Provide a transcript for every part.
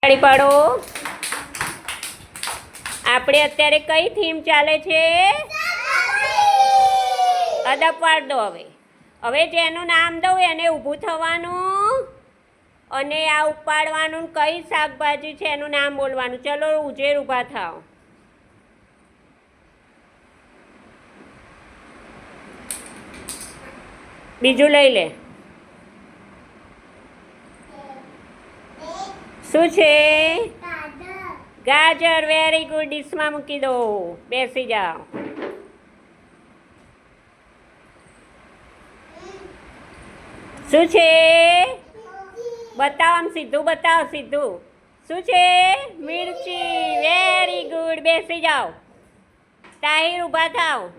તાળી પાડો. આપણે અત્યારે કઈ થીમ ચાલે છે? અદબ પાડ દો. હવે જેનું નામ દઉં એને ઊભું થવાનું અને આ ઉપાડવાનું. કઈ શાકભાજી છે એનું નામ બોલવાનું. ચલો ઉજેર ઊભા થાવ. બીજું લઈ લે. શું છે? ગાજર. Very good. ડીશમાં મૂકી દો. બેસી જાઓ. શું છે? બતાવો. આમ સીધું બતાવો. સીધું. શું છે? મિર્ચી. Very good. બેસી જાઓ. તાહિર ઊભા થાવ.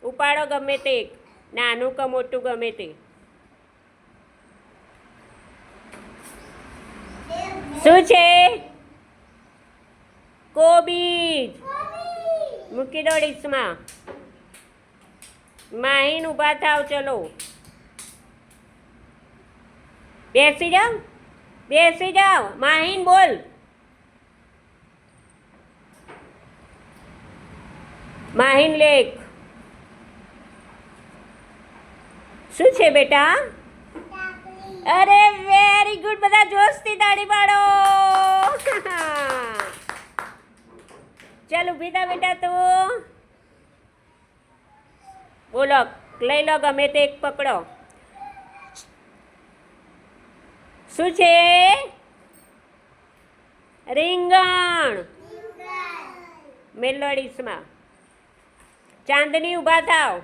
ઉપાડો ગમે તે. નાનું કે મોટું ગમે તે. શું છે? કોબીજ. મૂકી દો ડીશમાં. માહીન ઊભા થાવ. ચલો બેસી જાઓ. બેસી જાઓ. માહીન બોલ. માહીન લેખ. શું છે બેટા? અરે વેરી ગુડ. બધા જોશથી તાળી પાડો. ચાલ ઊભી થા બેટા. તું બોલો. લઈ લો ગમે તે એક પકડો. શું છે? રીંગણ. મેલો ડીશમાં. ચાંદની ઊભા થાવ.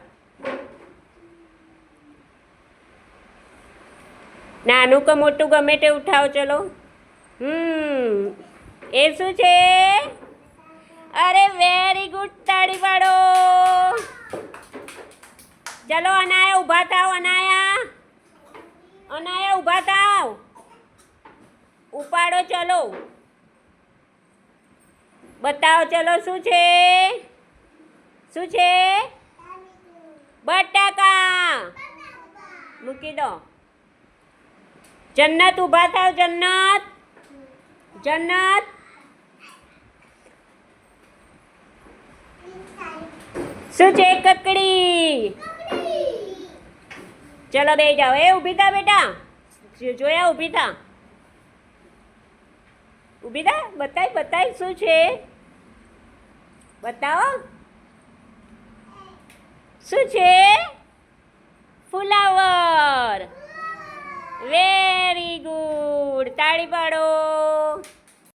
નાનું કે મોટું ગમે તે ઉઠાવ. ચલો. એ શું છે? અરે વેરી ગુડ. તાળી પાડો. ચલો અનાયા ઊભા થાવ. અનાયા. અનાયા ઊભા થાવ. ઉપાડો. ચલો બતાવો. ચલો શું છે? શું છે? બટાકા. મૂકી દો. જન્નત ઊભા થાવ. જન્નત. જન્નત. શું છે? કકડી. ચલો બે જાઓ. એ ઊભી થા બેટા. જોયા? ઊભી થા. ઊભી થા. બતાય. બતાય. શું છે? બતાવો. શું છે? ફુલાવર. Very good. તાળી પાડો.